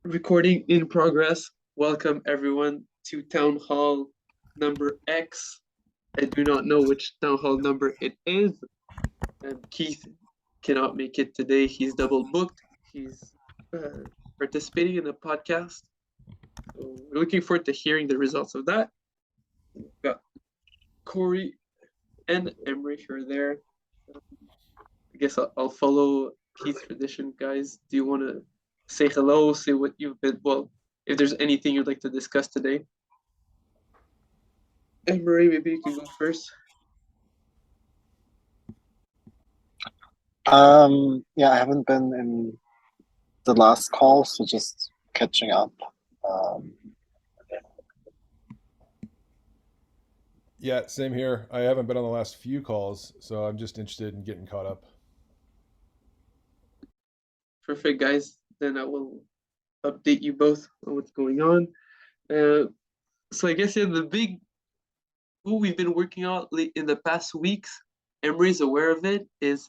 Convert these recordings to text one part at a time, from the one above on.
Recording in progress. Welcome everyone to Town Hall number X. I do not know which Town Hall number it is. Keith cannot make it today. He's double booked. He's participating in a podcast. So we're looking forward to hearing the results of that. We've got Corey and Emery who are there. I guess I'll follow Keith's tradition, guys. Do you want to say hello, say what you've been, well, if there's anything you'd like to discuss today? Emery, maybe you can go first. Yeah, I haven't been in the last call, so just catching up. Yeah, same here. I haven't been on the last few calls, so I'm just interested in getting caught up. Perfect, guys. Then I will update you both on what's going on. So I guess what we've been working on in the past weeks, Emery's aware of it, is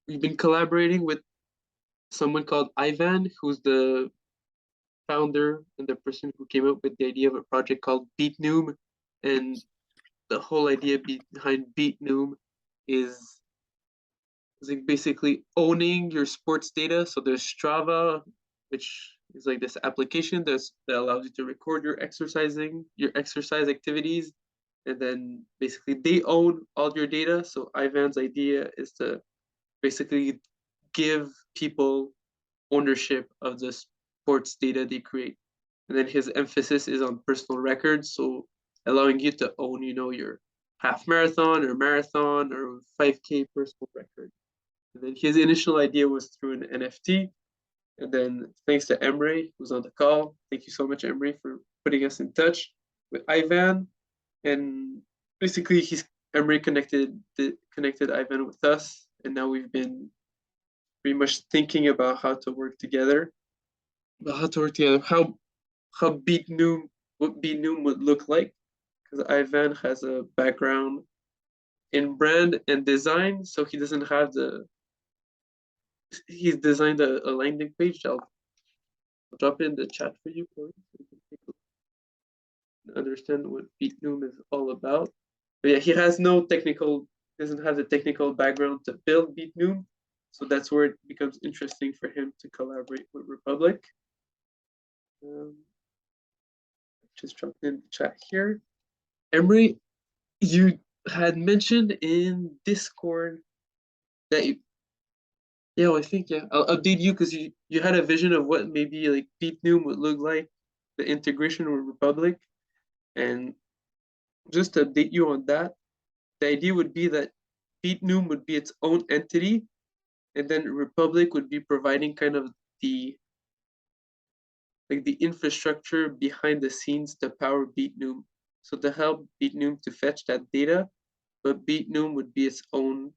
we've been collaborating with someone called Ivan, who's the founder and the person who came up with the idea of a project called BeatNoom. And the whole idea behind BeatNoom is like basically owning your sports data. So there's Strava, which is like this application that allows you to record your exercise activities, and then basically they own all your data. So Ivan's idea is to basically give people ownership of the sports data they create. And then his emphasis is on personal records, so allowing you to own, your half marathon or marathon or 5K personal record. And then his initial idea was through an NFT. And then thanks to Emre, who's on the call. Thank you so much, Emre, for putting us in touch with Ivan. And basically, Emre connected Ivan with us, and now we've been pretty much thinking about how to work together. How what BeatNoom would look like, because Ivan has a background in brand and design, so he doesn't have he's designed a landing page. I'll drop it in the chat for you, Corey, so you can take a look and understand what BeatNoom is all about. But yeah, he doesn't have the technical background to build BeatNoom, so that's where it becomes interesting for him to collaborate with Re-Public. Just drop in the chat here. Emery, you had mentioned in Discord that I think I'll update you because you had a vision of what maybe like BeatNoom would look like, the integration with Re-Public, and just to update you on that, the idea would be that BeatNoom would be its own entity, and then Re-Public would be providing kind of the infrastructure behind the scenes to power BeatNoom. So to help BeatNoom to fetch that data, but BeatNoom would be its own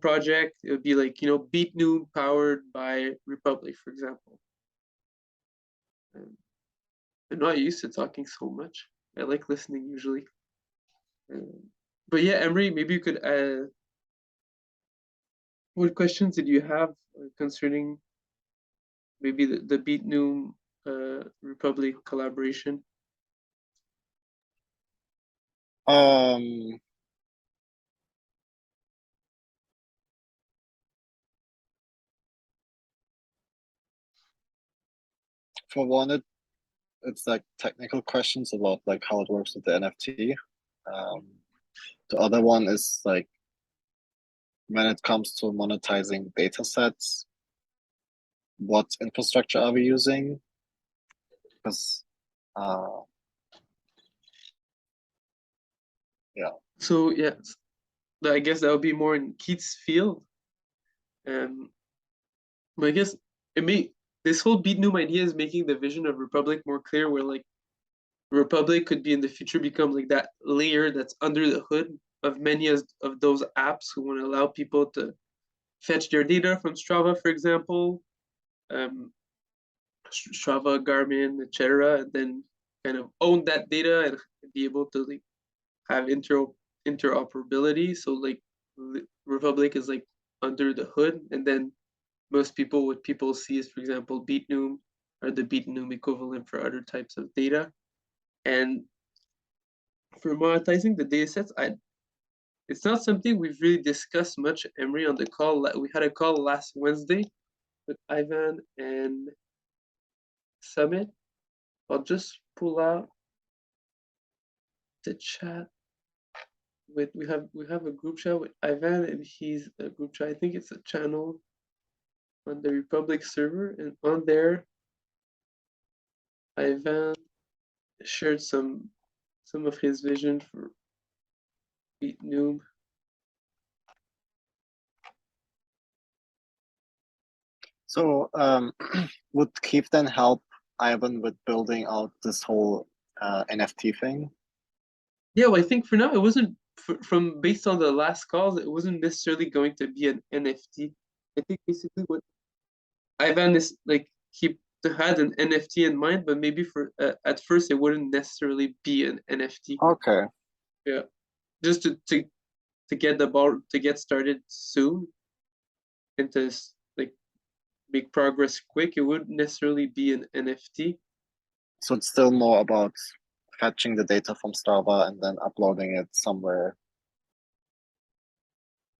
project. It would be like, BeatNoom powered by Re-Public, for example. I'm not used to talking so much. I like listening usually. But yeah, Emery, maybe you could what questions did you have concerning maybe the BeatNoom Re-Public collaboration? For one, it's like technical questions about like how it works with the NFT. The other one is like when it comes to monetizing data sets, what infrastructure are we using? Because yeah. So yeah, I guess that would be more in Keith's field. But I guess this whole BeatNoom idea is making the vision of Re-Public more clear, where like Re-Public could be in the future become like that layer that's under the hood of many of those apps who want to allow people to fetch their data from Strava, for example, Strava, Garmin, etc., and then kind of own that data and be able to like have interoperability. So like Re-Public is like under the hood, and then most people, what people see is, for example, BeatNoom or the BeatNoom equivalent for other types of data. And for monetizing the data sets, it's not something we've really discussed much, Emery, on the call. We had a call last Wednesday with Ivan and Summit. I'll just pull out the chat. We have a group chat with Ivan, and he's a group chat. I think it's a channel on the Re-Public server, and on there, Ivan shared some of his vision for BeatNoom. So would Keith then help Ivan with building out this whole NFT thing? Yeah, well, I think for now it wasn't from based on the last calls, it wasn't necessarily going to be an NFT. I think basically what Ivan is like, he had an NFT in mind, but maybe for at first it wouldn't necessarily be an NFT. Okay. Yeah, just to get the ball, to get started soon, and to like make progress quick. It wouldn't necessarily be an NFT. So it's still more about fetching the data from Strava and then uploading it somewhere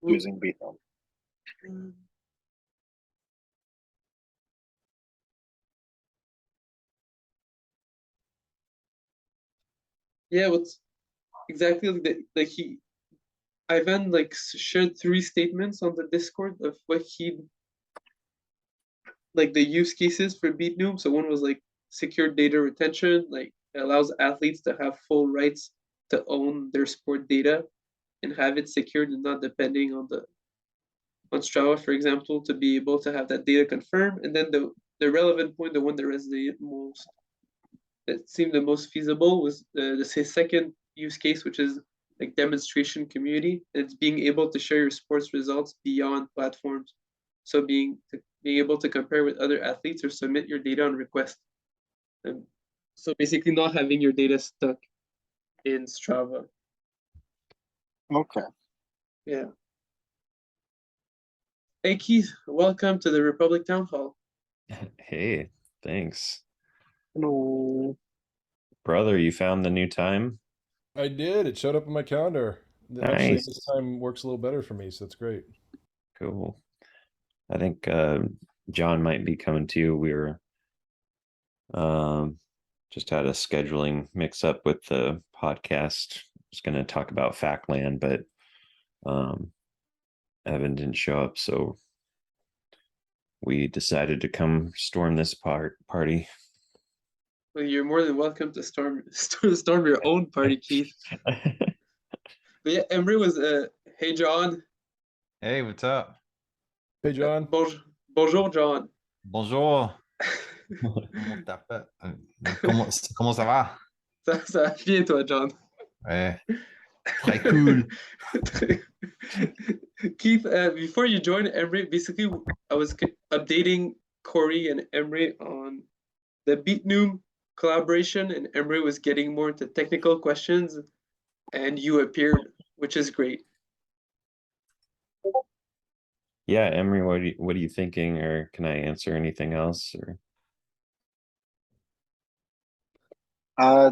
using BeatNoom. Yeah, what's exactly like Ivan like shared 3 statements on the Discord of what he like the use cases for BeatNoom. So one was like secure data retention, like it allows athletes to have full rights to own their sport data and have it secured and not depending on Strava, for example, to be able to have that data confirmed. And then the relevant point, the one that resonated most, that seemed the most feasible, was the second use case, which is like demonstration community. And it's being able to share your sports results beyond platforms. So being able to compare with other athletes or submit your data on request. And so basically not having your data stuck in Strava. Okay. Yeah. Hey Keith, welcome to the Re-Public Town Hall. Hey, thanks. Hello. Brother, you found the new time? I did. It showed up on my calendar. Actually, Nice. this time works a little better for me, so that's great. Cool. I think John might be coming too. We were just had a scheduling mix up with the podcast. I was going to talk about Factland, but Evan didn't show up, so we decided to come storm this party. Well, you're more than welcome to storm your own party, Keith. But yeah, Emery was hey John. Hey, what's up? Hey, John. Bonjour, John. Bonjour. Comment ça va? Ça va bien, toi, John. Ouais. Très cool. Keith, before you joined Emery, basically I was updating Corey and Emery on the BeatNoom collaboration, and Emery was getting more into technical questions, and you appeared, which is great. Yeah, Emery, what are you thinking, or can I answer anything else? Or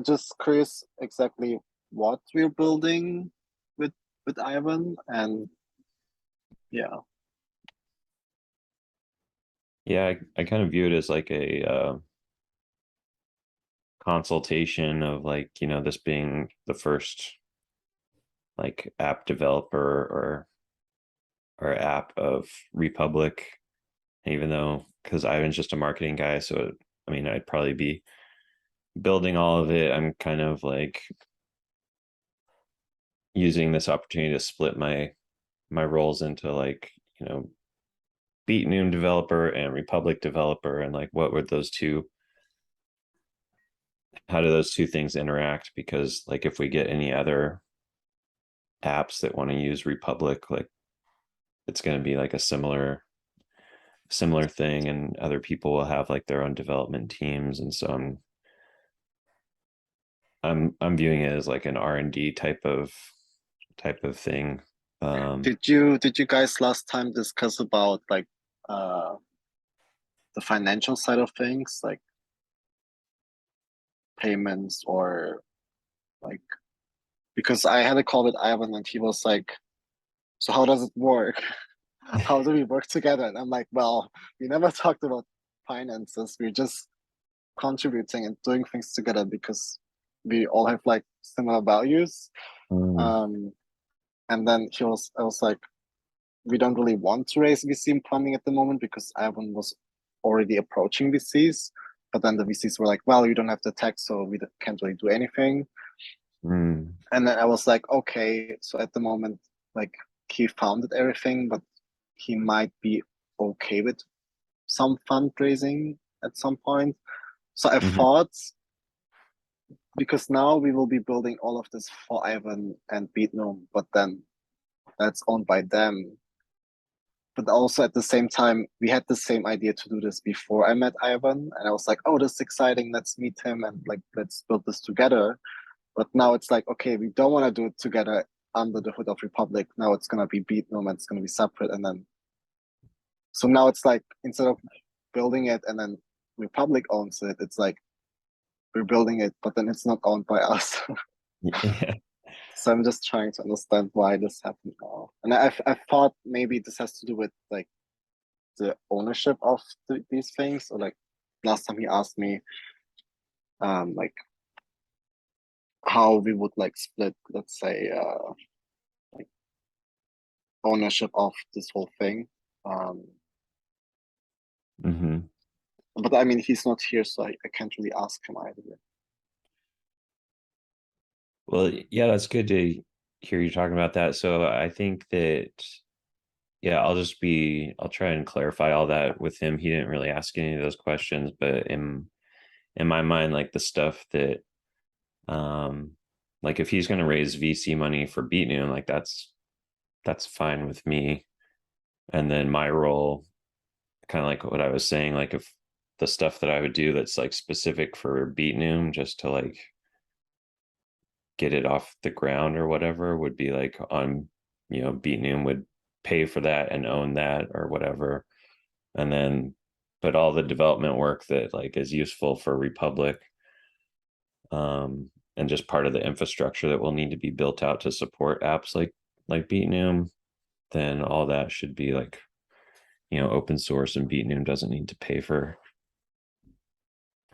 Just curious exactly what we're building with Ivan, and yeah. Yeah, I kind of view it as like a consultation of like, this being the first like app developer or app of Re-Public, even though, because Ivan's just a marketing guy, so I mean, I'd probably be building all of it. I'm kind of like using this opportunity to split my roles into like, BeatNoom developer and Re-Public developer, and like how do those two things interact? Because like if we get any other apps that want to use Re-Public, like it's going to be like a similar thing, and other people will have like their own development teams, and so I'm viewing it as like an R&D type of thing. Did you guys last time discuss about like the financial side of things, like payments or like, because I had a call with Ivan and he was like, so how does it work? How do we work together? And I'm like, well, we never talked about finances. We're just contributing and doing things together because we all have like similar values. And then I was like, we don't really want to raise VC funding at the moment because Ivan was already approaching VCs. But then the VCs were like, well, you don't have the tech, so we can't really do anything. And then I was like, okay, so at the moment, like he founded everything, but he might be okay with some fundraising at some point. So I thought, because now we will be building all of this for Ivan and Beatnome, but then that's owned by them. But also at the same time, we had the same idea to do this before I met Ivan, and I was like, oh, this is exciting, let's meet him and like let's build this together. But now it's like, okay, we don't want to do it together under the hood of Re-Public. Now it's gonna be Beatnome and it's gonna be separate, and then so now it's like instead of building it and then Re-Public owns it, it's like we're building it, but then it's not owned by us. Yeah. So I'm just trying to understand why this happened now. And I thought maybe this has to do with like the ownership of these things. Or like last time he asked me, like how we would like split, let's say, like ownership of this whole thing. But I mean, he's not here, so I can't really ask him either. Well, yeah, that's good to hear you talking about that. So I think that, yeah, I'll try and clarify all that with him. He didn't really ask any of those questions, but in my mind, like the stuff that, like if he's going to raise VC money for Beatnome, like that's fine with me. And then my role, kind of like what I was saying, like if the stuff that I would do that's like specific for Beatnome, just to like get it off the ground or whatever, would be like on, Beatnome would pay for that and own that or whatever. And then, but all the development work that like is useful for Re-Public, and just part of the infrastructure that will need to be built out to support apps like Beatnome, then all that should be like, open source, and Beatnome doesn't need to pay for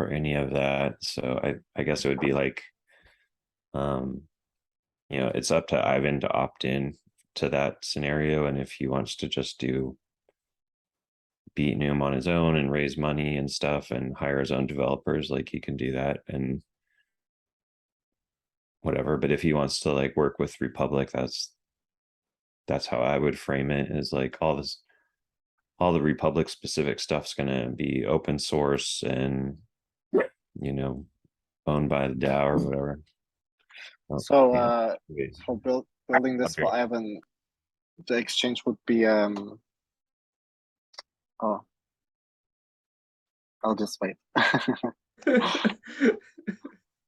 any of that. So I guess it would be like, it's up to Ivan to opt in to that scenario. And if he wants to just do Beatnome on his own and raise money and stuff and hire his own developers, like he can do that and whatever. But if he wants to like work with Re-Public, that's how I would frame it, is like all the Re-Public specific stuff's gonna be open source and owned by the DAO or whatever. So Yeah. for building this for Ivan, the exchange would be oh, I'll just wait.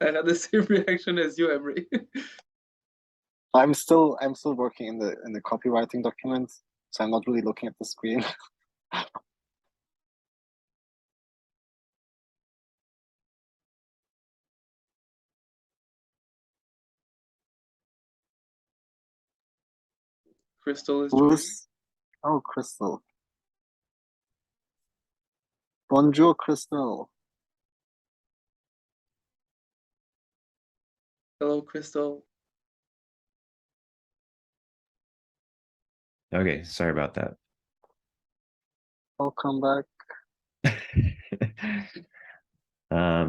I had the same reaction as you, Emery. I'm still working in the copywriting documents, so I'm not really looking at the screen. Crystal is joining. Oh, Crystal. Bonjour, Crystal. Hello, Crystal. Okay, sorry about that. Welcome back.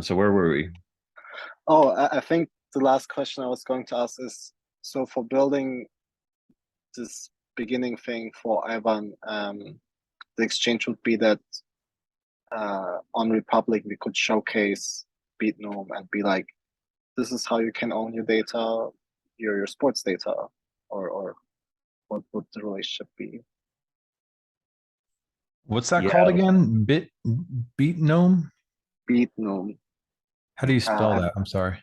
So where were we? Oh, I think the last question I was going to ask is, so for building this beginning thing for Ivan, the exchange would be that on Re-Public we could showcase Beatnome and be like, this is how you can own your data, your sports data, or what would the relationship be? What's that called again? Beatnome? Beatnome. How do you spell that? I'm sorry.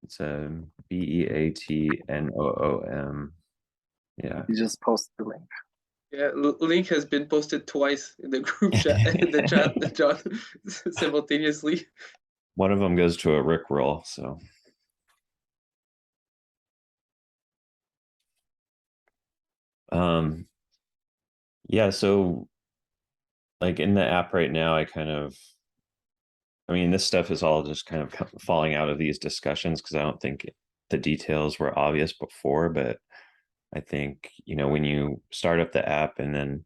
It's a BEATNOOM. Yeah. You just post the link. Yeah, link has been posted twice in the group chat, in the chat, John, simultaneously. One of them goes to a Rickroll, so. Yeah, so like in the app right now, I mean, this stuff is all just kind of falling out of these discussions because I don't think the details were obvious before, but I think, when you start up the app and then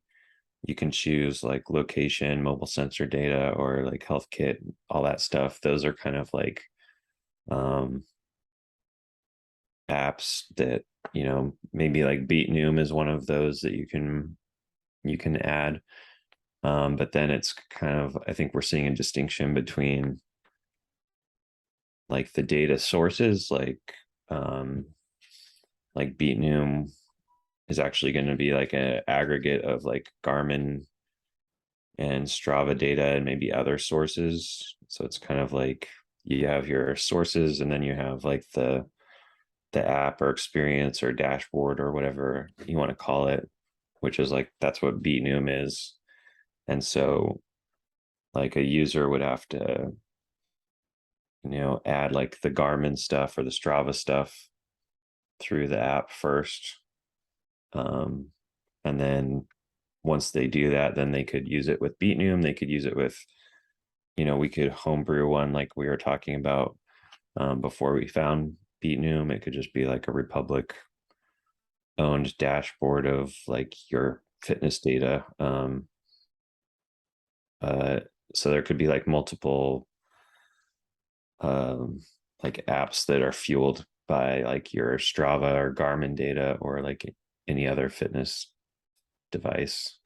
you can choose like location, mobile sensor data, or like health kit, all that stuff. Those are kind of like apps that, maybe like BeatNoom is one of those that you can add. But then it's kind of, I think we're seeing a distinction between like the data sources, like BeatNoom is actually going to be like an aggregate of like Garmin and Strava data and maybe other sources. So it's kind of like you have your sources and then you have like the app or experience or dashboard or whatever you want to call it, which is like that's what BeatNoom is. And so like a user would have to add like the Garmin stuff or the Strava stuff through the app first, and then once they do that, then they could use it with BeatNoom. They could use it with, we could homebrew one like we were talking about before we found BeatNoom. It could just be like a Re-Public owned dashboard of like your fitness data. So there could be like multiple like apps that are fueled by like your Strava or Garmin data or like any other fitness device.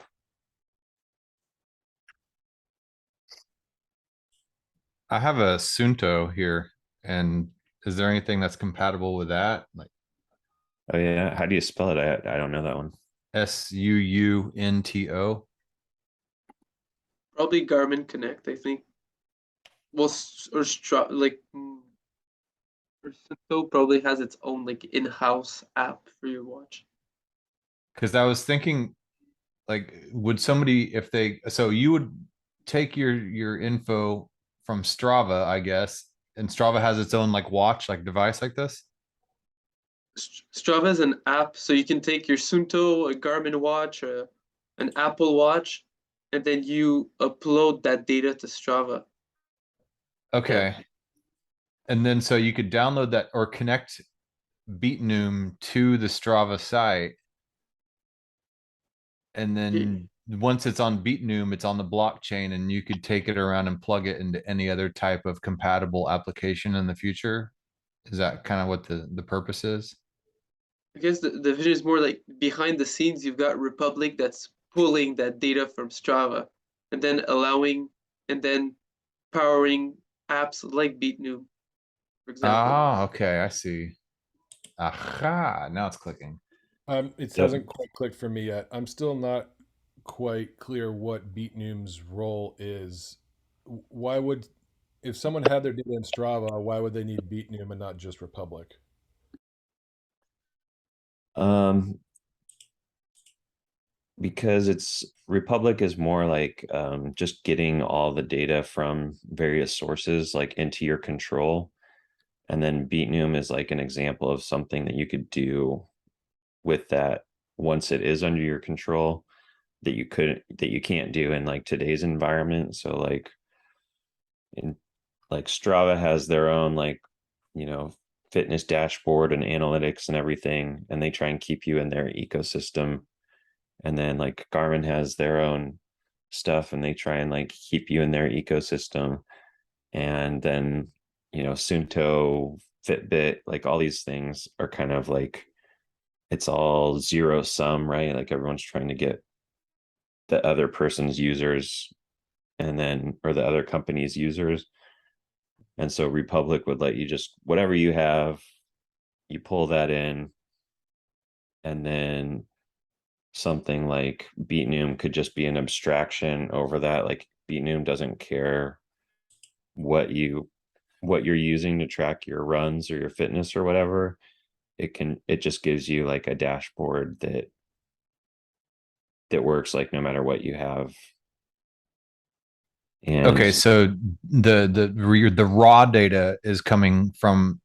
I have a Sunto here, and is there anything that's compatible with that? Like Oh yeah, how do you spell it? I don't know that one. Sunto? Probably Garmin Connect, I think. Well, or like, or Suunto probably has its own like in-house app for your watch. Because I was thinking, like, would somebody, if they, so you would take your info from Strava, I guess, and Strava has its own like watch, like device like this? Strava is an app, so you can take your Suunto, a Garmin watch, or an Apple Watch, and then you upload that data to Strava. Okay. And then so you could download that or connect BeatNoom to the Strava site. And then once it's on BeatNoom, it's on the blockchain, and you could take it around and plug it into any other type of compatible application in the future. Is that kind of what the purpose is? I guess the vision is more like behind the scenes, you've got Re-Public that's pulling that data from Strava and then powering apps like BeatNoom, for example. Ah, okay, I see. Aha, now it's clicking. It Yep. hasn't quite clicked for me yet. I'm still not quite clear what BeatNoom's role is. Why would, if someone had their data in Strava, why would they need BeatNoom and not just Republic? Because it's Republic is more like just getting all the data from various sources like into your control, and then BeatNoom is like an example of something that you could do with that once it is under your control that you can't do in like today's environment. So like in like Strava has their own like fitness dashboard and analytics and everything, and they try and keep you in their ecosystem. And then like Garmin has their own stuff and they try and like keep you in their ecosystem. And then Suunto, Fitbit, like all these things are kind of like it's all zero sum, right? Like everyone's trying to get the other person's users and then or the other company's users. And so Republic would let you just whatever you have, you pull that in, and then something like BeatNoom could just be an abstraction over that. Like BeatNoom doesn't care what you're using to track your runs or your fitness or whatever. It just gives you like a dashboard that that works like no matter what you have. And Okay, so the raw data is coming from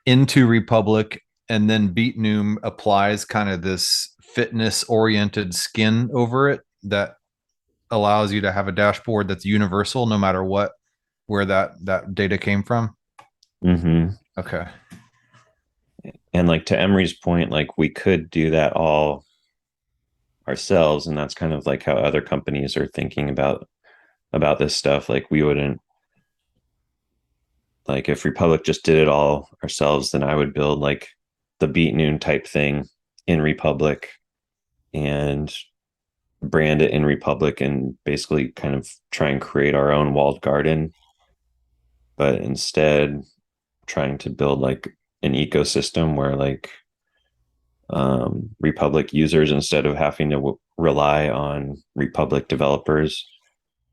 into Republic, and then BeatNoom applies kind of this fitness oriented skin over it that allows you to have a dashboard that's universal no matter what, where that data came from. mhm. Okay. And like to Emery's point, like we could do that all ourselves, and that's kind of like how other companies are thinking about this stuff. Like we wouldn't, like if Republic just did it all ourselves, then I would build like the BeatNoom type thing in Republic and brand it in Republic and basically kind of try and create our own walled garden, but instead trying to build like an ecosystem where like Republic users, instead of having to rely on Republic developers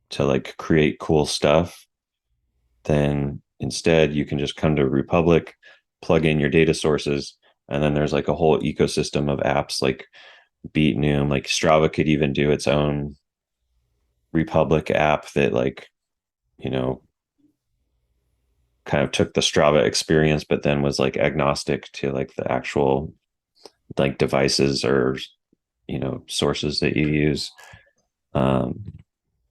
to like create cool stuff, then instead you can just come to Republic, plug in your data sources, and then there's like a whole ecosystem of apps like BeatNoom. Like Strava could even do its own Republic app that like, you know, kind of took the Strava experience, but then was like agnostic to like the actual like devices or, you know, sources that you use.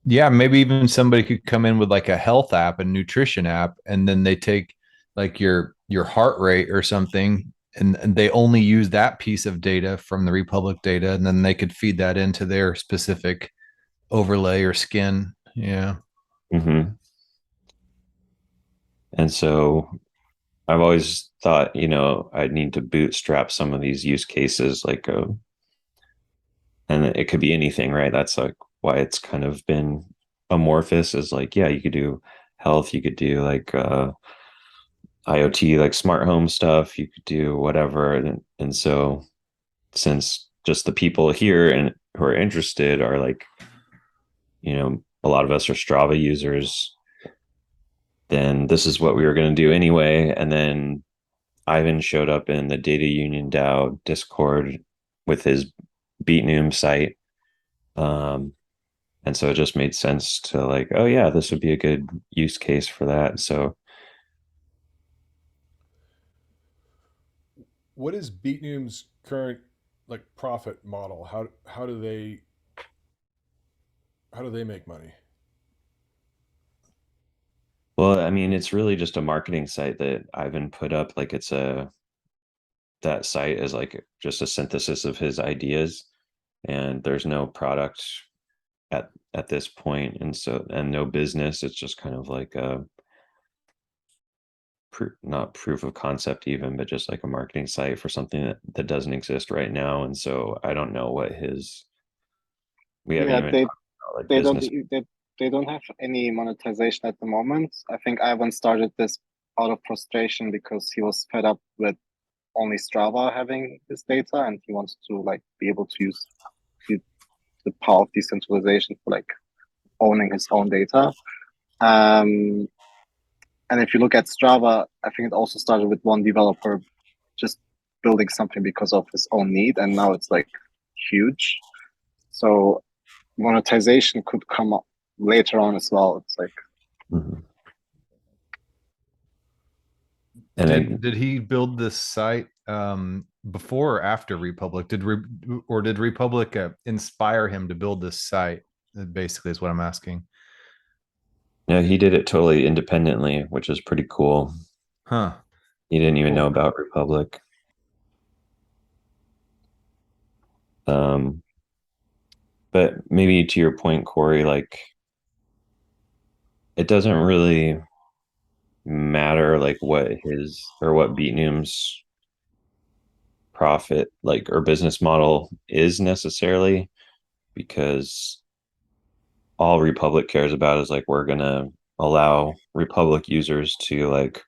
Yeah, maybe even somebody could come in with like a health app, a nutrition app, and then they take like your heart rate or something, and they only use that piece of data from the Republic data, and then they could feed that into their specific overlay or skin. Yeah. Mm-hmm. And so I've always thought, you know, I need to bootstrap some of these use cases, like, and it could be anything, right? That's like why it's kind of been amorphous. Is like, yeah, you could do health, you could do like IoT, like smart home stuff, you could do whatever, and so since just the people here and who are interested are like, you know, a lot of us are Strava users, then this is what we were going to do anyway. And then Ivan showed up in the Data Union DAO Discord with his BeatNoom site. And so it just made sense to like, oh yeah, this would be a good use case for that. So What is BeatNoom's current like profit model? How do they make money? well, I mean, it's really just a marketing site that Ivan put up. Like that site is like just a synthesis of his ideas, and there's no product at this point, and so and no business. It's just kind of like a not proof of concept even, but just like a marketing site for something that doesn't exist right now. And so I don't know what we haven't Yeah, even talked about like they business. they don't have any monetization at the moment. I think Ivan started this out of frustration because he was fed up with only Strava having this data, and he wants to like be able to use the power of decentralization for like owning his own data. And if you look at Strava, I think it also started with one developer just building something because of his own need, and now it's like huge. So monetization could come up later on as well. It's like, Mhm. And Did he build this site before or after Republic? Did Republic inspire him to build this site? Basically, is what I'm asking. yeah, he did it totally independently, which is pretty cool. Huh. He didn't even Cool. know about Republic. But maybe to your point, Corey, like it doesn't really matter like what his or what BeatNoom's profit like or business model is necessarily, because all Republic cares about is like we're gonna allow Republic users to like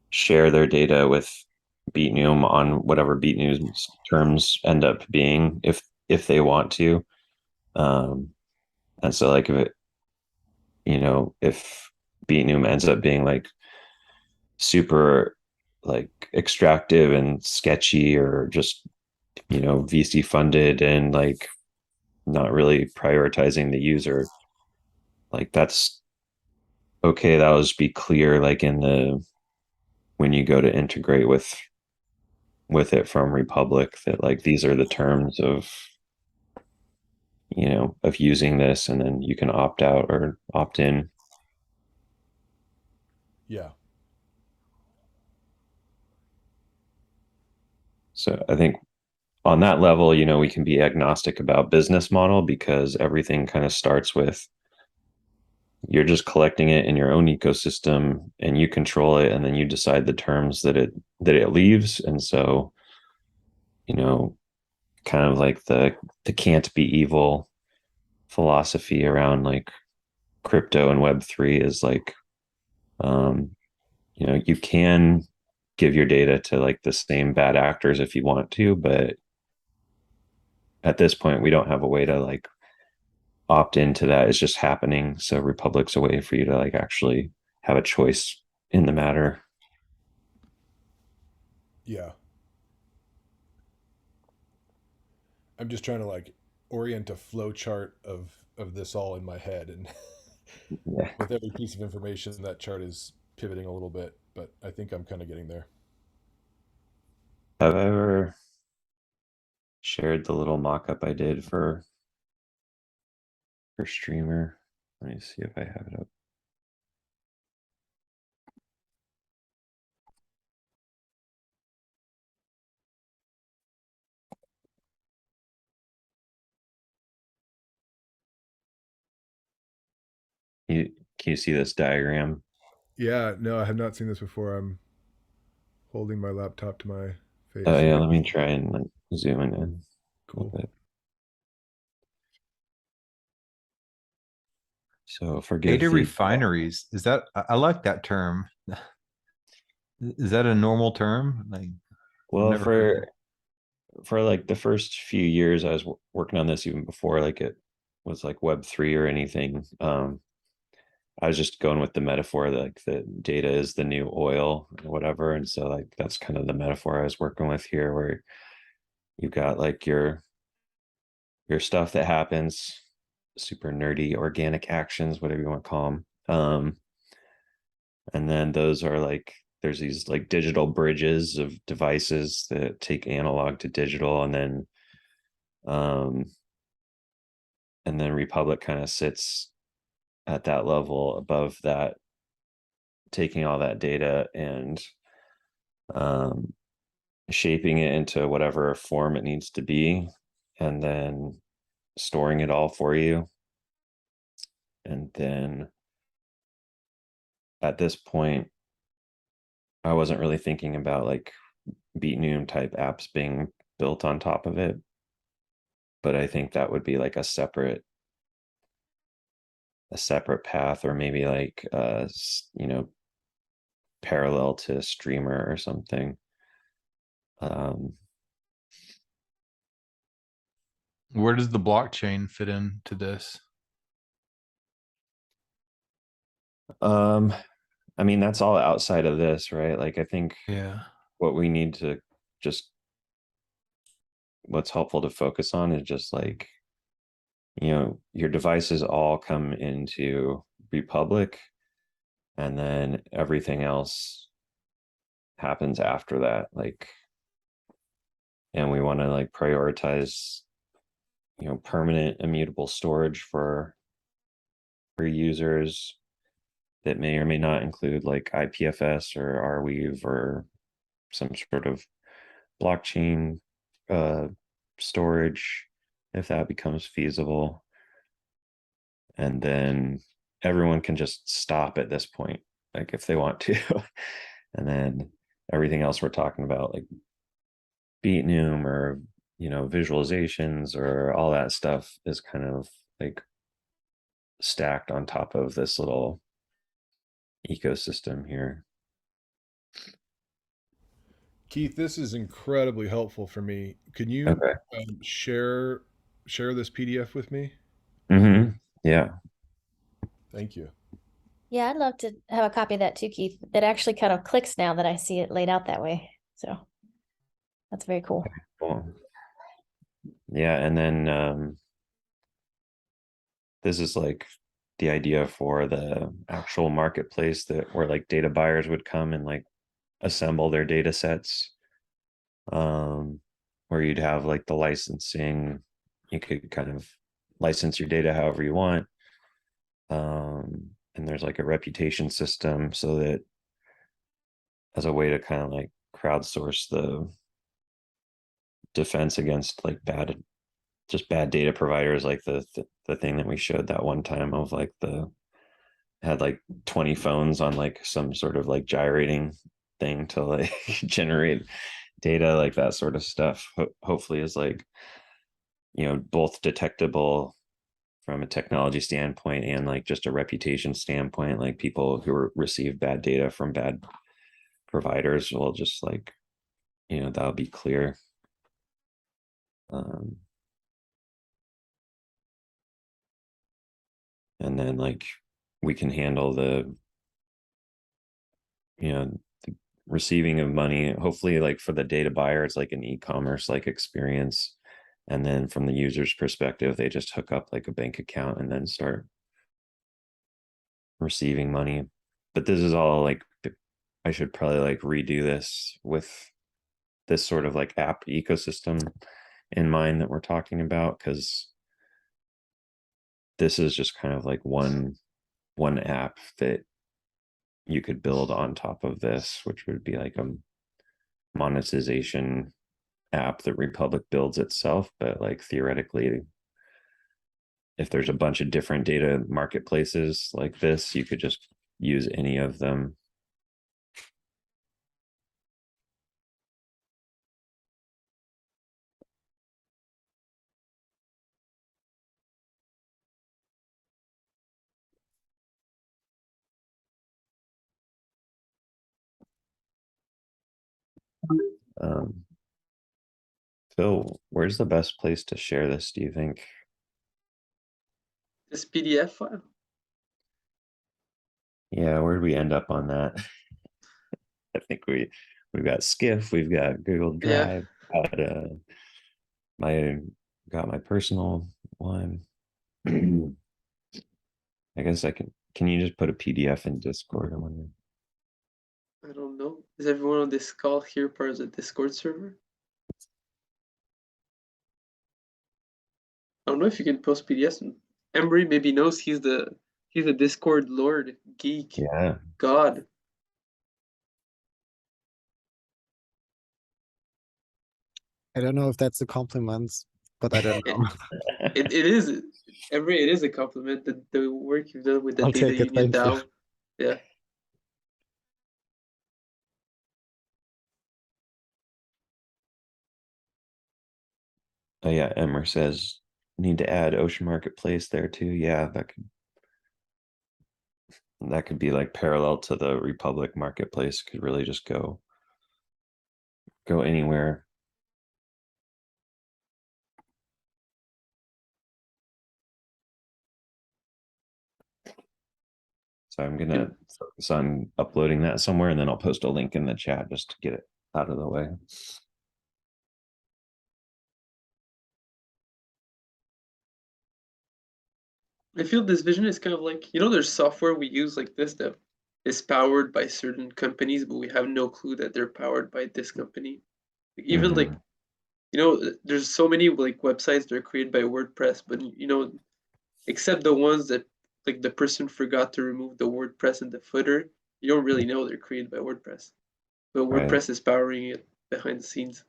share their data with BeatNoom on whatever BeatNoom's terms end up being if they want to. And so like if it, you know, if BeatNoom ends up being like super like extractive and sketchy or just, you know, VC funded and like not really prioritizing the user, like that's okay. That will just be clear, like in the when you go to integrate with it from Republic, that like these are the terms of of using this, and then you can opt out or opt in. Yeah. So I think on that level, we can be agnostic about business model, because everything kind of starts with you're just collecting it in your own ecosystem and you control it, and then you decide the terms that it leaves. And so, kind of like the can't be evil philosophy around like crypto and Web3 is like, you can give your data to like the same bad actors if you want to, but at this point we don't have a way to like opt into that. It's just happening. So Republic's a way for you to like actually have a choice in the matter. Yeah. I'm just trying to like orient a flow chart of this all in my head, and Yeah. with every piece of information, that chart is pivoting a little bit, but I think I'm kind of getting there. Have I ever shared the little mock-up I did for Streamer? Let me see if I have it up. Can you see this diagram? Yeah, no, I have not seen this before. I'm holding my laptop to my face. Oh yeah, let me try and like zoom in a Cool. little bit. So forgive Data the refineries. Is that, I like that term. Is that a normal term? Like, well never heard for like the first few years I was working on this, even before like it was like Web3 or anything. I was just going with the metaphor that like the data is the new oil or whatever. And so like that's kind of the metaphor I was working with here, where you've got like your stuff that happens, super nerdy organic actions, whatever you want to call them. And then those are like, there's these like digital bridges of devices that take analog to digital, um and then Republic kind of sits at that level above that, taking all that data and shaping it into whatever form it needs to be, and then storing it all for you. And then at this point, I wasn't really thinking about like Beatnoom type apps being built on top of it, but I think that would be like a separate path, or maybe like parallel to Streamer or something. Where does the blockchain fit into this? I mean, that's all outside of this, right? Like I think Yeah. what we need to just, what's helpful to focus on is just like, your devices all come into Republic, and then everything else happens after that. Like, and we want to like prioritize, permanent immutable storage for users that may or may not include like IPFS or Arweave or some sort of blockchain storage, if that becomes feasible. And then everyone can just stop at this point, like if they want to. And then everything else we're talking about, like Beatnoom or visualizations or all that stuff, is kind of like stacked on top of this little ecosystem here. Keith, this is incredibly helpful for me. Can you Okay. share this PDF with me? Yeah. Thank you. Yeah, I'd love to have a copy of that too, Keith. It actually kind of clicks now that I see it laid out that way. So that's very cool. Cool. Yeah, and then this is like the idea for the actual marketplace that where like data buyers would come and like assemble their data sets, where you'd have like the licensing, you could kind of license your data however you want, and there's like a reputation system so that as a way to kind of like crowdsource the defense against like bad data providers, like the thing that we showed that one time of like had like 20 phones on like some sort of like gyrating thing to like generate data, like that sort of stuff hopefully is like, you know, both detectable from a technology standpoint and like just a reputation standpoint. Like people who receive bad data from bad providers will just like, you know, that'll be clear. And then like we can handle the, you know, the receiving of money, hopefully like for the data buyer, it's like an e-commerce like experience. And then from the user's perspective, they just hook up like a bank account and then start receiving money. But this is all like, I should probably like redo this with this sort of like app ecosystem in mind that we're talking about, because this is just kind of like one app that you could build on top of this, which would be like a monetization app that Re-Public builds itself. But like theoretically, if there's a bunch of different data marketplaces like this, you could just use any of them. Phil, where's the best place to share this, do you think? This PDF file. Yeah, where'd we end up on that? I think we've got Skiff, we've got Google Drive, got my personal one. I guess I can you just put a PDF in Discord? I wonder. I don't know. Is everyone on this call here part of the Discord server? I don't know if you can post PDFs. Emery maybe knows he's the Discord lord, geek, Yeah. god. I don't know if that's a compliment, but I don't know. It is, Emery, it is a compliment, the work you've done with the I'll Data take it, Union thank you. DAO. Yeah. Oh yeah, Emmer says need to add Ocean Marketplace there too. Yeah, that could be like parallel to the Re-Public Marketplace. Could really just go anywhere. So I'm gonna focus on uploading that somewhere, and then I'll post a link in the chat just to get it out of the way. I feel this vision is kind of like, you know, there's software we use like this that is powered by certain companies, but we have no clue that they're powered by this company. Even like, you know, there's so many like websites that are created by WordPress, but you know, except the ones that like the person forgot to remove the WordPress in the footer, you don't really know they're created by WordPress. But WordPress is powering it behind the scenes.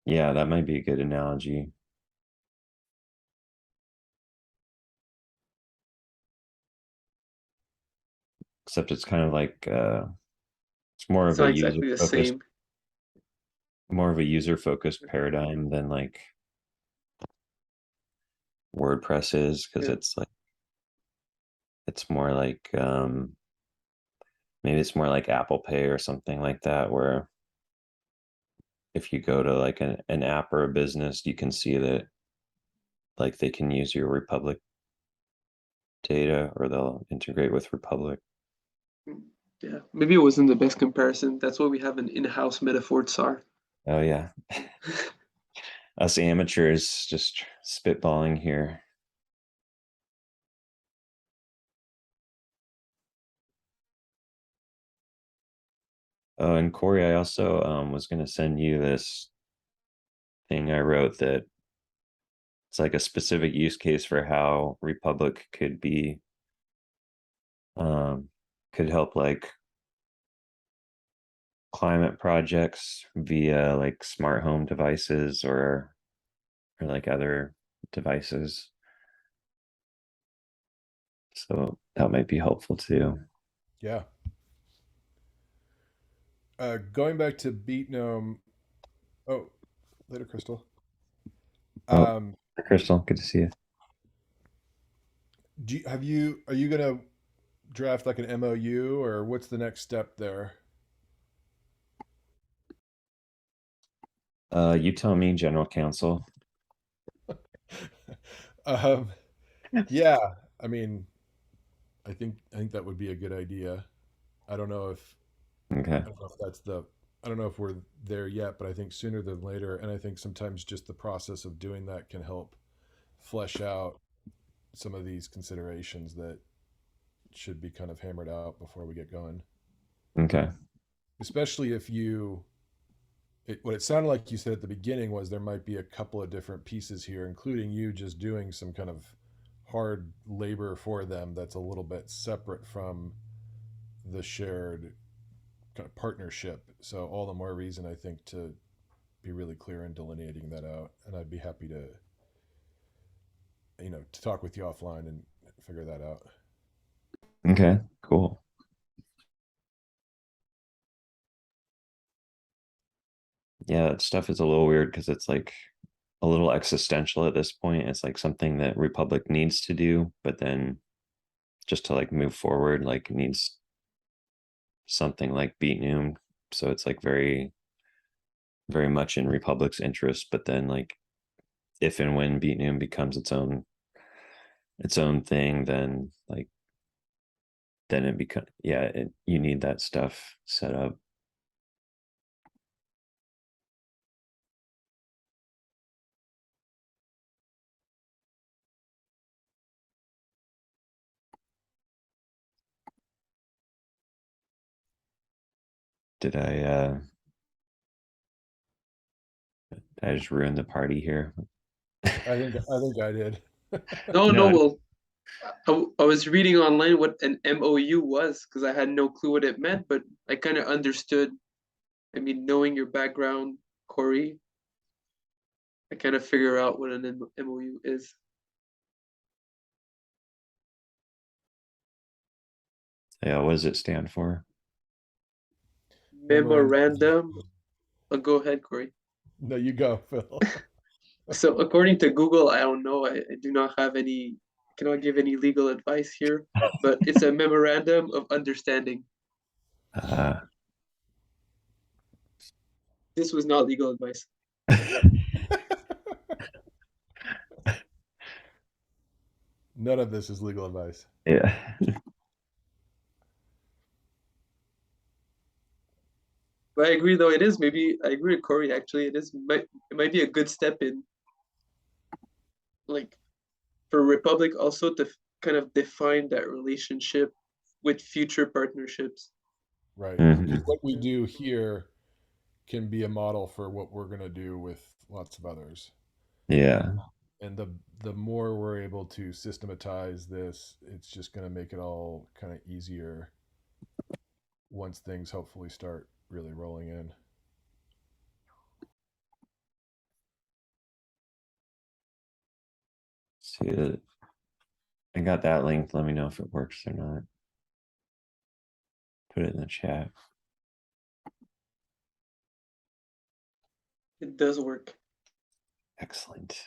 Yeah, that might be a good analogy. Except it's kind of like it's more It's of not a exactly the same. more of a user-focused paradigm than like WordPress is, because it's like it's more like maybe it's more like Apple Pay or something like that, where if you go to like an app or a business, you can see that like they can use your Re-Public data, or they'll integrate with Re-Public. Yeah, maybe it wasn't the best comparison. That's why we have an in-house metaphor tsar. Oh yeah. us amateurs just spitballing here. Oh, and Corey, I also was going to send you this thing I wrote that it's like a specific use case for how Re-Public could be could help like climate projects via like smart home devices or like other devices. So that might be helpful too. Yeah. Going back to Beat Gnome. Oh, later, Crystal. Oh. Crystal, good to see you. Are you gonna draft like an MOU, or what's the next step there? You tell me, General Counsel. Yeah, I mean, I think that would be a good idea. I don't know if Okay. I don't know if we're there yet, but I think sooner than later, and I think sometimes just the process of doing that can help flesh out some of these considerations that should be kind of hammered out before we get going. Okay. Especially if what it sounded like you said at the beginning was there might be a couple of different pieces here, including you just doing some kind of hard labor for them that's a little bit separate from the shared kind of partnership. So all the more reason, I think, to be really clear in delineating that out. And I'd be happy to, to talk with you offline and figure that out. Okay, cool. Yeah, that stuff is a little weird because it's like a little existential at this point. It's like something that Re-Public needs to do, but then just to like move forward, like needs something like Beat Noom. So it's like very, very much in Re-Public's interest. But then like if and when Beat Noom becomes its own thing, then like it becomes you need that stuff set up. Did I just ruin the party here? I think I did. No, well, I was reading online what an MOU was because I had no clue what it meant, but I kind of understood. I mean, knowing your background, Corey, I kind of figure out what an MOU is. Yeah, what does it stand for? Memorandum. Go ahead, Corey. No, you go, Phil. So according to Google, I don't know. I do not have any. Cannot give any legal advice here, but it's a memorandum of understanding. This was not legal advice. None of this is legal advice. Yeah. But I agree, though, it is maybe, I agree with Corey, actually, it might be a good step in, like, for Republic also to kind of define that relationship with future partnerships. Right. Mhm. What we do here can be a model for what we're going to do with lots of others. Yeah. And the more we're able to systematize this, it's just going to make it all kind of easier once things hopefully start really rolling in. See it. I got that link. Let me know if it works or not. Put it in the chat. It does work. Excellent.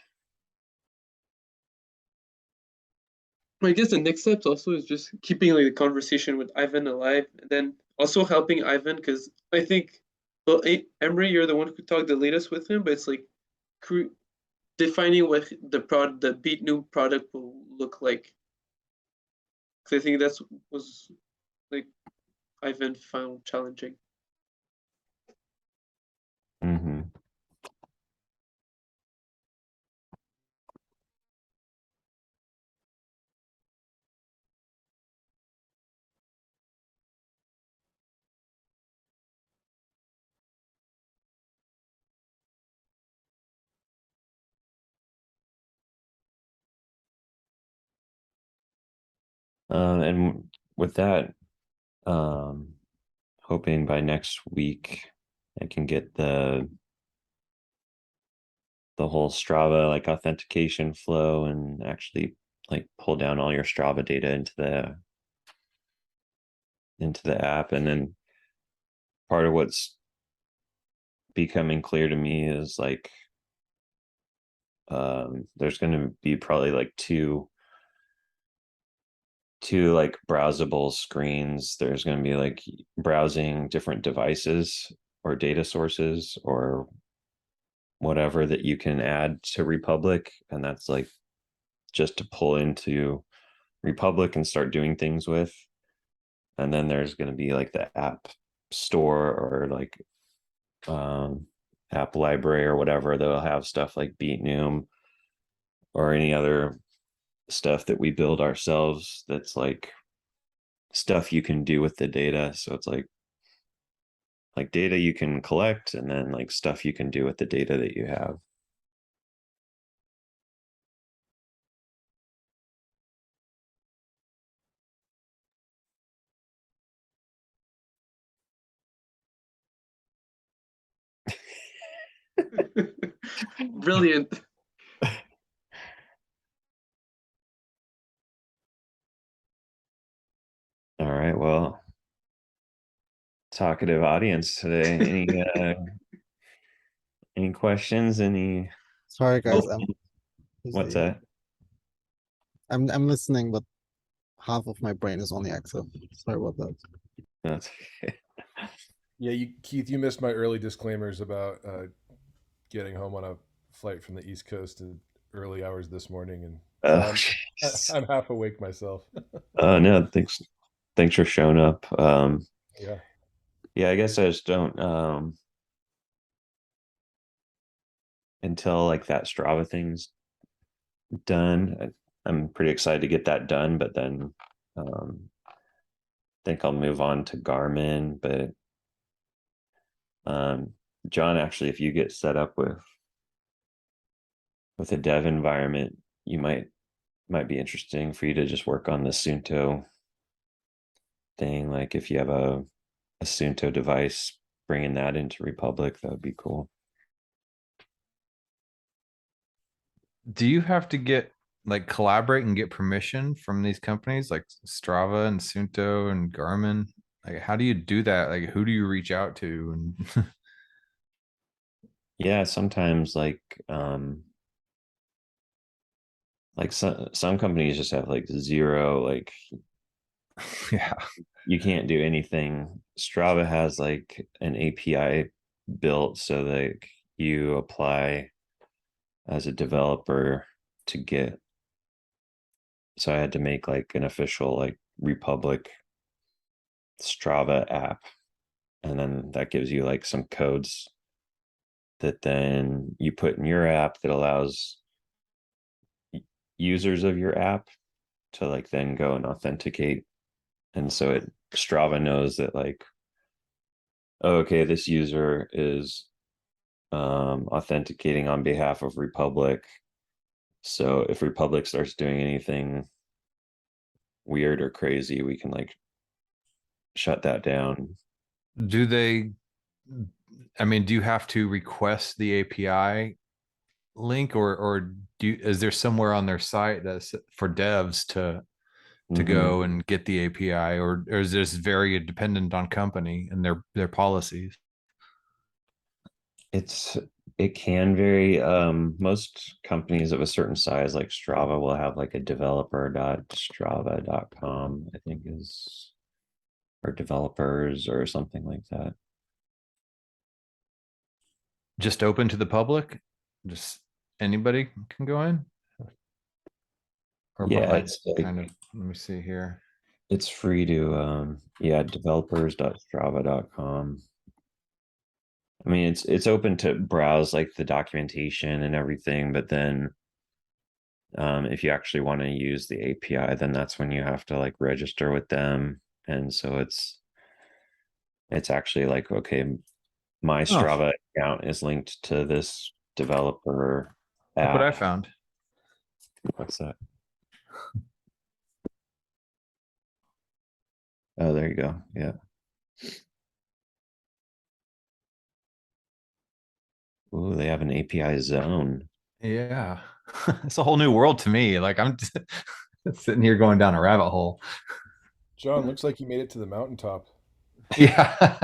I guess the next steps also is just keeping like the conversation with Ivan alive, and then also helping Ivan because I think, well, Emery, you're the one who talked the latest with him, but it's like defining what the Beat New product will look like. Because I think that's was like Ivan found challenging. Mm-hmm. And with that, hoping by next week I can get the whole Strava like authentication flow and actually like pull down all your Strava data into the app. And then part of what's becoming clear to me is like there's going to be probably like two like browsable screens. There's going to be like browsing different devices or data sources or whatever that you can add to Re-Public, and that's like just to pull into Re-Public and start doing things with. And then there's going to be like the app store or like app library or whatever. They'll have stuff like BeatNoom or any other stuff that we build ourselves that's like stuff you can do with the data. So it's like data you can collect and then like stuff you can do with the data that you have. Brilliant. All right, well, talkative audience today. Any questions? Any Sorry, guys. Oh. what's busy. that? I'm listening, but half of my brain is on the Excel. Sorry about that. That's okay. Yeah, Keith, you missed my early disclaimers about getting home on a flight from the East Coast in early hours this morning, and Oh, I'm half awake myself. Oh no, thanks for showing up. Yeah. Yeah, I guess I just don't until like that Strava thing's done. I'm pretty excited to get that done, but then think I'll move on to Garmin. But John, actually, if you get set up with a dev environment, you might be interesting for you to just work on the Suunto thing. Like if you have a Suunto device, bringing that into Re-Public, that would be cool. Do you have to get like collaborate and get permission from these companies like Strava and Suunto and Garmin? Like, how do you do that? Like, who do you reach out to? And Yeah, sometimes like some companies just have like zero, like yeah, you can't do anything. Strava has like an API built so that you apply as a developer to get. So I had to make like an official like Re-Public Strava app, and then that gives you like some codes that then you put in your app that allows users of your app to like then go and authenticate. And so Strava knows that like, oh, okay, this user is authenticating on behalf of Re-Public. So if Re-Public starts doing anything weird or crazy, we can like shut that down. do they? I mean, do you have to request the API link, or is there somewhere on their site that's for devs to go and get the API, or is this very dependent on company and their policies? It can vary. Most companies of a certain size like Strava will have like a developer.strava.com, I think is, or developers or something like that. Just open to the public? Just anybody can go in? Or Yeah, like it's like, kind of, let me see here. it's free to yeah, developers.strava.com. I mean, it's open to browse like the documentation and everything, but then if you actually want to use the API, then that's when you have to like register with them. And so it's actually like, okay, my Strava account is linked to this developer Look what I app. found. What's that? Oh, there you go. Yeah. Ooh, they have an API zone. Yeah. It's a whole new world to me. Like I'm just sitting here going down a rabbit hole. John, looks like you made it to the mountaintop. Yeah.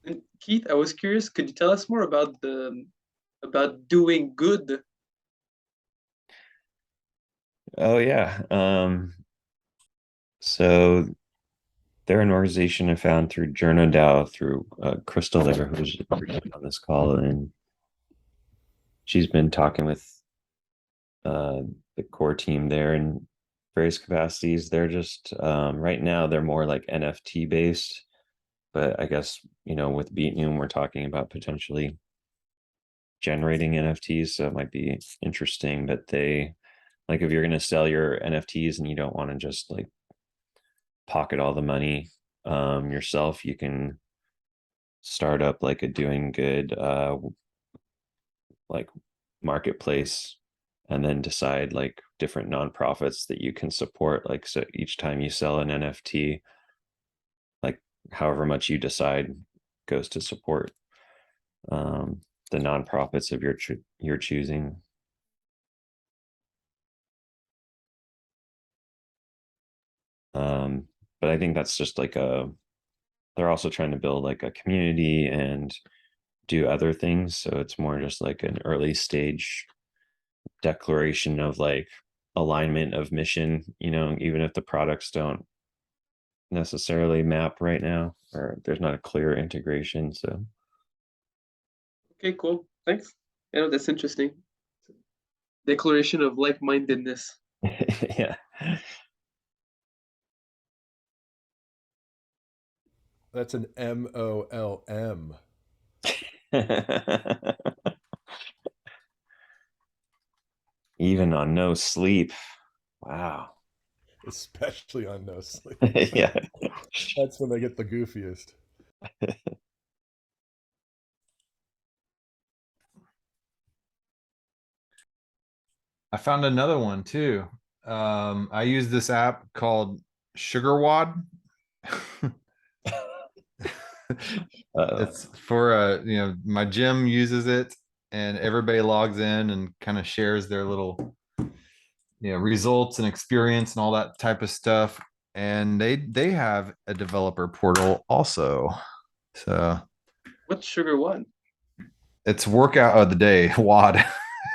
And Keith, I was curious, could you tell us more about about doing good? Oh yeah. So they're an organization I found through Journo DAO through Crystal there, who's on this call, and she's been talking with the core team there in various capacities. They're just right now they're more like NFT based, but I guess with Beatnoom we're talking about potentially generating NFTs, so it might be interesting. But they like if you're going to sell your NFTs and you don't want to just like pocket all the money yourself, you can start up like a doing good like marketplace and then decide like different nonprofits that you can support. Like, so each time you sell an NFT, like however much you decide goes to support the nonprofits of your choosing. But I think that's just like they're also trying to build like a community and do other things, so it's more just like an early stage declaration of like alignment of mission, even if the products don't necessarily map right now, or there's not a clear integration. So Okay, cool. Thanks. I know that's interesting. Declaration of like-mindedness. yeah. That's an MOLM. Even on no sleep. Wow. Especially on no sleep. Yeah. That's when they get the goofiest. I found another one too. I use this app called SugarWad. It's for my gym uses it, and everybody logs in and kind of shares their little results and experience and all that type of stuff. And they have a developer portal also. So What's Sugar One? it's workout of the day, WOD.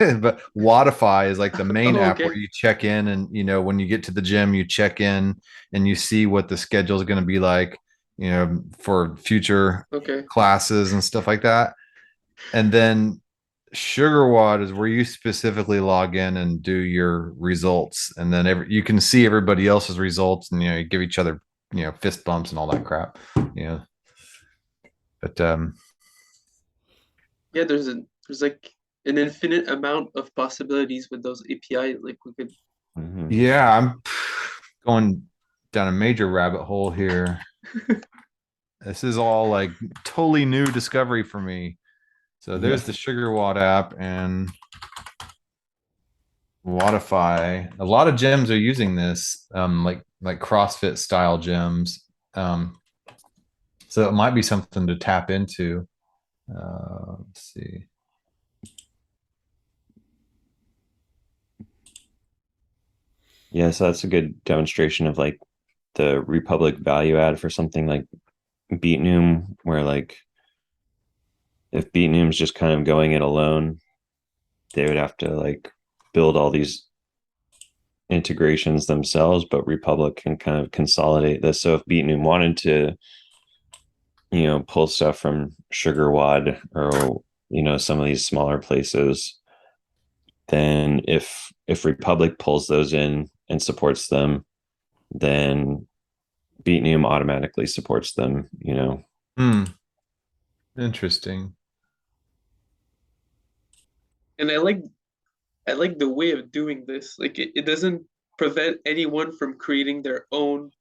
But Wodify is like the main Oh, app okay. where you check in, and when you get to the gym, you check in and you see what the schedule is going to be like, for future Okay. classes and stuff like that. And then SugarWad is where you specifically log in and do your results, and then you can see everybody else's results, and you give each other fist bumps and all that crap. But Yeah, there's like an infinite amount of possibilities with those API. Like we could. Mhm. yeah, I'm going down a major rabbit hole here. This is all like totally new discovery for me. So there's the SugarWad app and Wodify. A lot of gyms are using this, like CrossFit style gyms. So it might be something to tap into. Let's see. Yeah, so that's a good demonstration of like the Re-Public value add for something like Beatnoom, where like if Beatnoom's just kind of going it alone, they would have to like build all these integrations themselves, but Re-Public can kind of consolidate this. So if Beatnoom wanted to, pull stuff from SugarWad or some of these smaller places, then if Re-Public pulls those in and supports them, then Beatnoom automatically supports them. Interesting. And I like the way of doing this. Like it doesn't prevent anyone from creating their own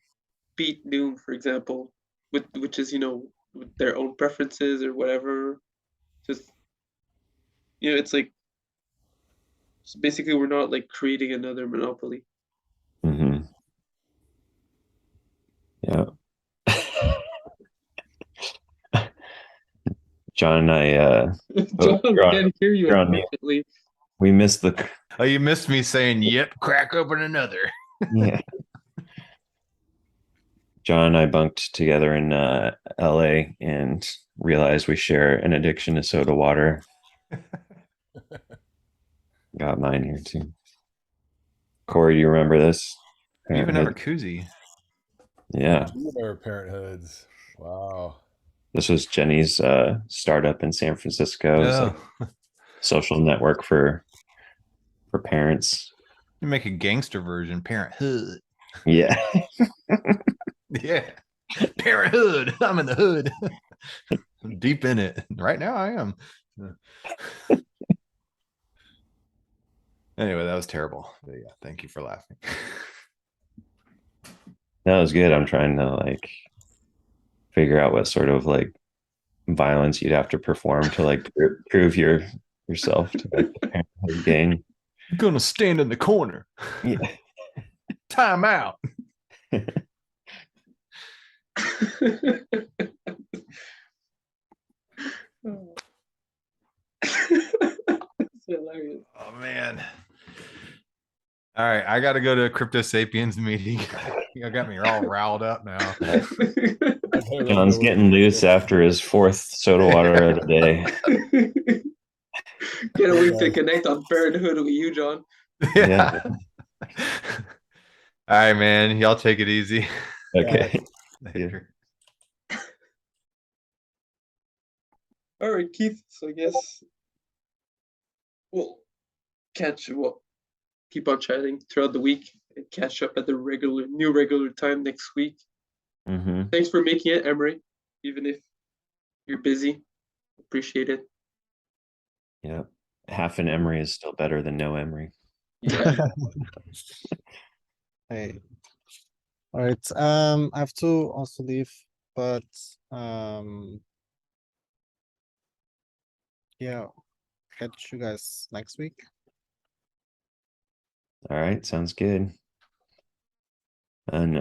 beat noom, for example, which is with their own preferences or whatever. Just it's like So basically, we're not like creating another monopoly. Mm-hmm. Yeah. John and I, John, you're on- can't hear you you're on mute. perfectly. we missed the. Oh, you missed me saying, "Yep, crack open another." Yeah. John and I bunked together in LA and realized we share an addiction to soda water. Got mine here too. Corey, do you remember this? We even have a Parenthood? koozie. Yeah. You remember Parenthoods. Wow. This was Jenny's startup in San Francisco. It was like Oh, social network for parents. you make a gangster version, Parenthood. Yeah. Yeah, Parenthood. I'm in the hood. I'm deep in it right now. I am. Anyway, that was terrible. But yeah, thank you for laughing. That was good. I'm trying to like figure out what sort of like violence you'd have to perform to like prove yourself to like the Parenthood gang. I'm gonna stand in the corner. Yeah. Time out. It's hilarious. Oh man. All right, I got to go to a Crypto Sapiens meeting. You got me all riled up now. John's getting loose after his fourth soda water of the day. Can't wait to connect on Parenthood with you, John. Yeah. All right, man. Y'all take it easy. Okay. Later. All right, Keith. So I guess we'll keep on chatting throughout the week and catch up at the new regular time next week. Mm-hmm. Thanks for making it, Emery, even if you're busy. Appreciate it. Yeah. Half an Emery is still better than no Emery. Yeah. Hey. All right. I have to also leave, but yeah, catch you guys next week. All right. Sounds good. And